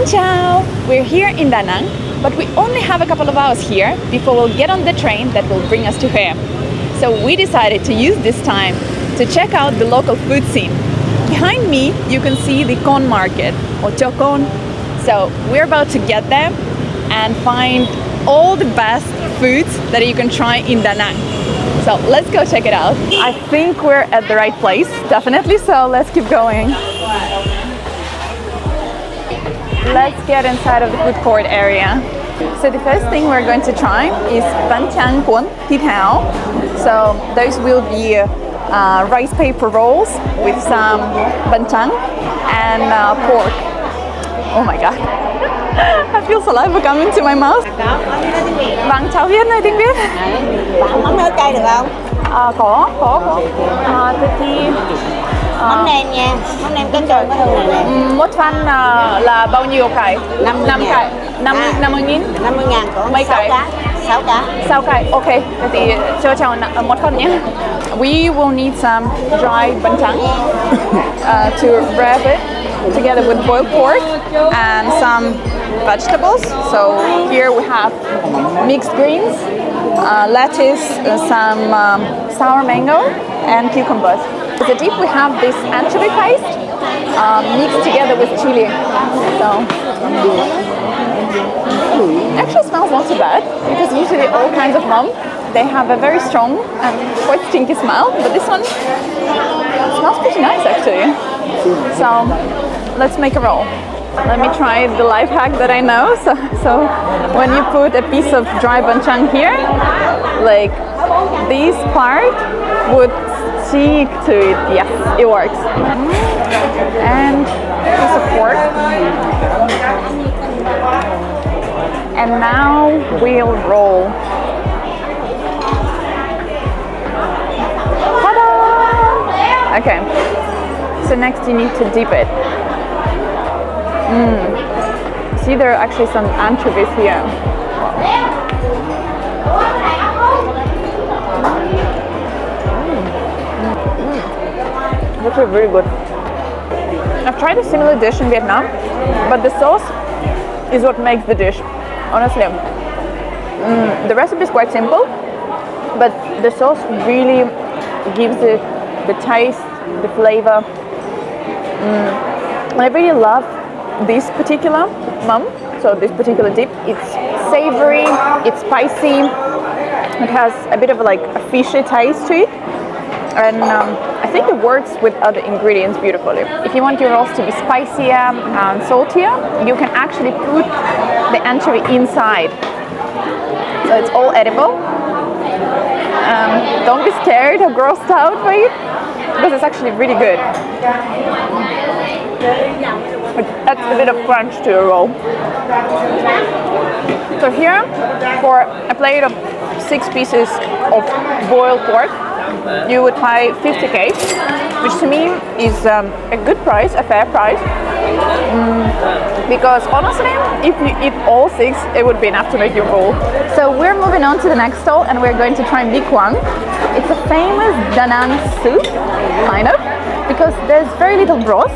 Ciao! We're here in Da Nang, but we only have a couple of hours here before we'll get on the train that will bring us to Hue. So we decided to use this time to check out the local food scene. Behind me you can see the Khon market, or Chợ Khon. So we're about to get there and find all the best foods that you can try in Da Nang. So let's go check it out. I think we're at the right place, definitely, so let's keep going. Let's get inside of the food court area. So the first thing we're going to try is bánh tráng cuốn thịt hào. So those will be rice paper rolls with some bánh tráng and pork. Oh my god. I feel saliva coming to my mouth. Bạn cháu viết này tiếng Việt. Bạn mắm nước cay được không? Có. Thế thì Mắm nêm nha, mắm nêm cái trơn có thường này nè. một phần là bao nhiêu cái? 50 5 cái. 50.000? 50.000 có mấy 6 cái? cá. 6 cá. 6 cái, ok. Thế thì cho một phần nhé. We will need some dry bánh tráng to wrap it together with boiled pork and some vegetables. So here we have mixed greens, lettuce, some sour mango and cucumbers. As a dip we have this anchovy paste mixed together with chili. So actually smells not too bad, because usually all kinds of mom, they have a very strong and quite stinky smell, but this one smells pretty nice actually. So let's make a roll. Let me try the life hack that I know. So when you put a piece of dry bánh tráng here, like this part would stick to it. Yes, it works. And piece of pork. And now we'll roll. Ta-da! Okay. So next you need to dip it. See, there are actually some anchovies here. That's actually very good. I've tried a similar dish in Vietnam, but the sauce is what makes the dish. Honestly, the recipe is quite simple, but the sauce really gives it the taste, the flavor. I really love this particular so this particular dip. It's savory, it's spicy, it has a bit of like a fishy taste to it, and I think it works with other ingredients beautifully. If you want your rolls to be spicier and saltier, you can actually put the anchovy inside, so it's all edible. Don't be scared or grossed out by it, because it's actually really good. It adds a bit of crunch to your roll. So here, for a plate of 6 pieces of boiled pork, you would pay 50k, which to me is a good price, a fair price. Because honestly, if you eat all 6, it would be enough to make your bowl. So we're moving on to the next stall, and we're going to try Mi Quang. It's a famous Da Nang soup, kind of, because there's very little broth,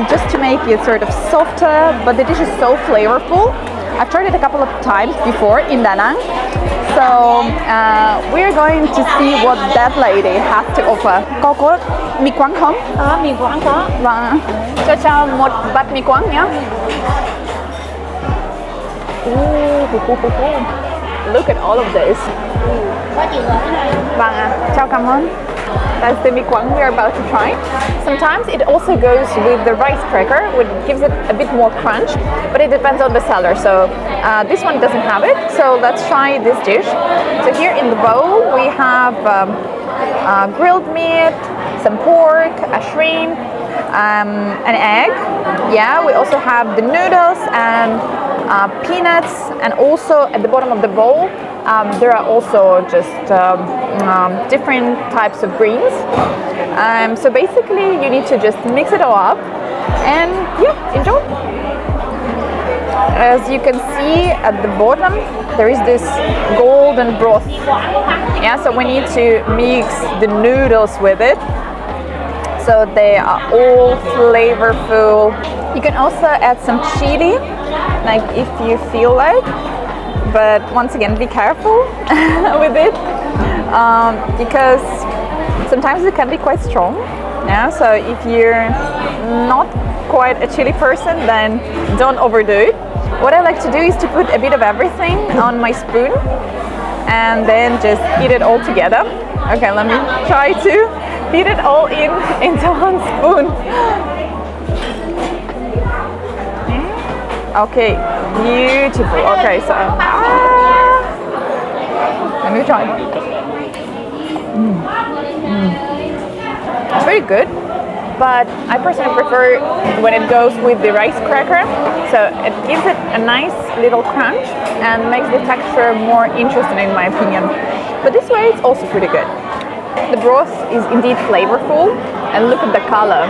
just to make it sort of softer, but the dish is so flavorful. I've tried it a couple of times before in Da Nang, so we're going to see what that lady has to offer. Có mì quáng không? Mì Quảng có. Vâng. Cho một bát mì quáng nhé. Look at all of this. Có gì nữa đây? Vâng ạ. Chào cảm ơn. That's the mi quang we are about to try. Sometimes it also goes with the rice cracker, which gives it a bit more crunch, but it depends on the seller. So this one doesn't have it, so let's try this dish. So here in the bowl we have grilled meat, some pork, a shrimp, an egg. Yeah, we also have the noodles and peanuts, and also at the bottom of the bowl there are also just different types of greens. So basically you need to just mix it all up and yeah, enjoy. As you can see at the bottom, there is this golden broth. Yeah, so we need to mix the noodles with it. so they are all flavorful. You can also add some chili, like if you feel like, but once again, be careful with it, because sometimes it can be quite strong. Yeah, so if you're not quite a chili person, then don't overdo it. What I like to do is to put a bit of everything on my spoon and then just eat it all together. Okay, let me try to feed it all into one spoon. Okay, beautiful. Okay, so let me try. It's very good, but I personally prefer when it goes with the rice cracker. So it gives it a nice little crunch and makes the texture more interesting in my opinion. But this way it's also pretty good. The broth is indeed flavorful, and look at the color.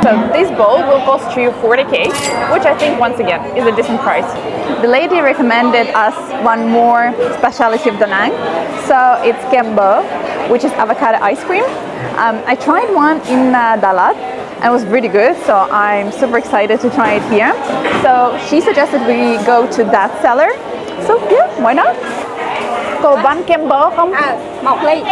So this bowl will cost you 40k, which I think once again is a decent price. The lady recommended us one more specialty of Da Nang. So it's kem bơ, which is avocado ice cream. I tried one in Dalat and it was really good, so I'm super excited to try it here. So she suggested we go to that seller. So yeah, why not? Cô bán kem bơ không? Một ly.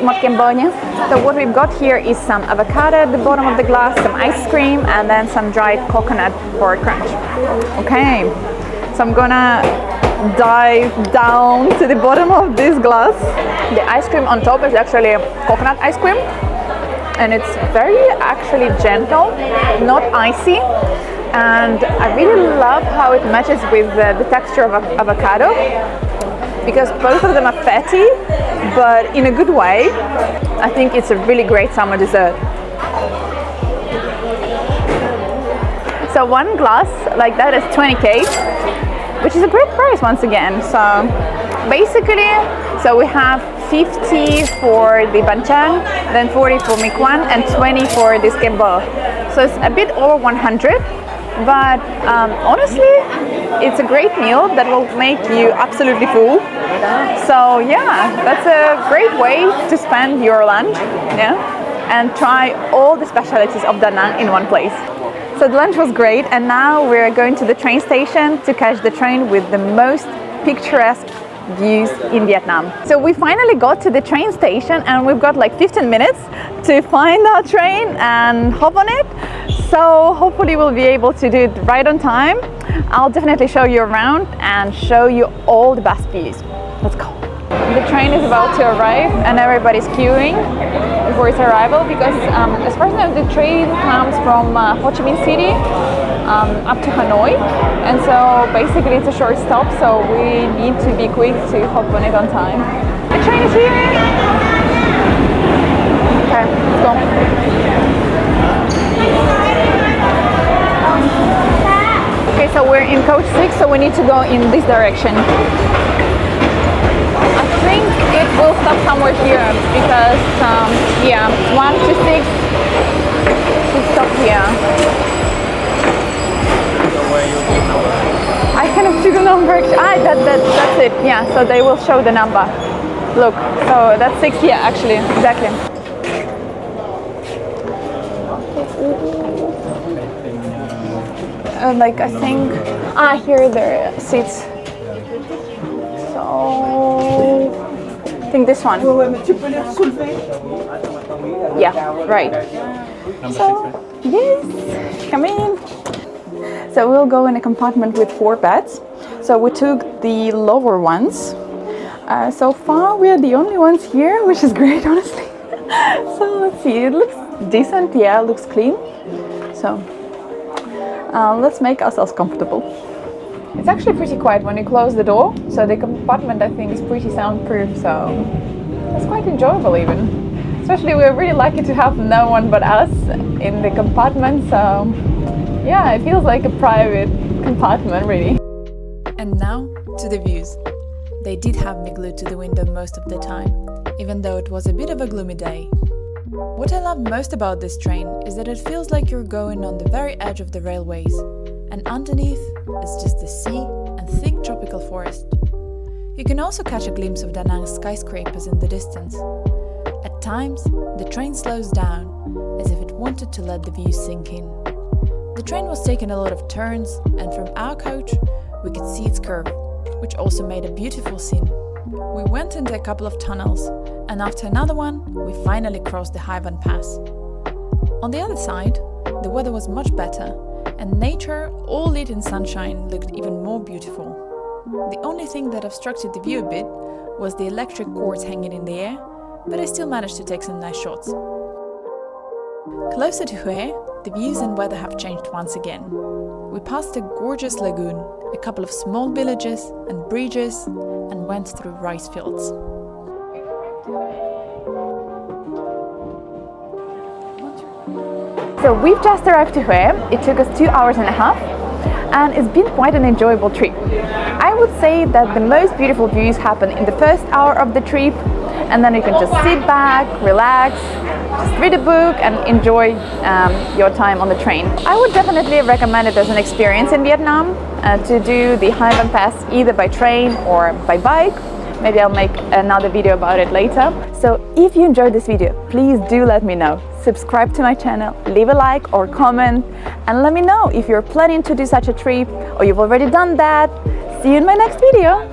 Một kem bơ nhé. So what we've got here is some avocado at the bottom of the glass, some ice cream, and then some dried coconut for a crunch. Okay, so I'm gonna dive down to the bottom of this glass. The ice cream on top is actually coconut ice cream, and it's very actually gentle, not icy. And I really love how it matches with the texture of avocado, because both of them are fatty, but in a good way. I think it's a really great summer dessert. So one glass like that is 20k, which is a great price once again. So basically, so we have 50 for the banchan, then 40 for mi quan, and 20 for this kem bơ. So it's a bit over 100. But honestly, it's a great meal that will make you absolutely full. So yeah, that's a great way to spend your lunch, yeah, and try all the specialties of Da Nang in one place. So the lunch was great, and now we're going to the train station to catch the train with the most picturesque views in Vietnam. So we finally got to the train station, and we've got like 15 minutes to find our train and hop on it. So hopefully we'll be able to do it right on time. I'll definitely show you around and show you all the best views. Let's go. The train is about to arrive and everybody's queuing before its arrival, because as far as I know, the train comes from Ho Chi Minh City up to Hanoi, and so basically it's a short stop, so we need to be quick to hop on it on time. The train is here! Okay, let's go. Okay, so we're in coach 6, so we need to go in this direction. I think it will stop somewhere here, because yeah, 1 to 6 should stop here. I cannot see the number. That's it. Yeah, so they will show the number. Look, so that's 6 here actually, exactly. Like I think, here the seats. So I think this one. Yeah, right. So yes, come in. So we'll go in a compartment with 4 beds. So we took the lower ones. So far we are the only ones here, which is great, honestly. So let's see, it looks decent. Yeah, it looks clean. So let's make ourselves comfortable. It's actually pretty quiet when you close the door. So the compartment, I think, is pretty soundproof. So it's quite enjoyable even. Especially we're really lucky to have no one but us in the compartment. So yeah, it feels like a private compartment, really. And now to the views. They did have me glued to the window most of the time, even though it was a bit of a gloomy day. What I love most about this train is that it feels like you're going on the very edge of the railways, and underneath is just the sea and thick tropical forest. You can also catch a glimpse of Da Nang's skyscrapers in the distance. At times, the train slows down, as if it wanted to let the view sink in. The train was taking a lot of turns, and from our coach, we could see its curve, which also made a beautiful scene. We went into a couple of tunnels, and after another one, we finally crossed the Haivan Pass. On the other side, the weather was much better, and nature, all lit in sunshine, looked even more beautiful. The only thing that obstructed the view a bit was the electric cords hanging in the air, but I still managed to take some nice shots. Closer to Hue, the views and weather have changed once again. We passed a gorgeous lagoon, a couple of small villages and bridges, and went through rice fields. So we've just arrived to Hue. It took us 2 hours and a half, and it's been quite an enjoyable trip. I would say that the most beautiful views happen in the first hour of the trip, and then you can just sit back, relax, just read a book and enjoy your time on the train. I would definitely recommend it as an experience in Vietnam to do the Haivan Pass either by train or by bike. Maybe I'll make another video about it later. So if you enjoyed this video, please do let me know. Subscribe to my channel, leave a like or comment, and let me know if you're planning to do such a trip or you've already done that. See you in my next video.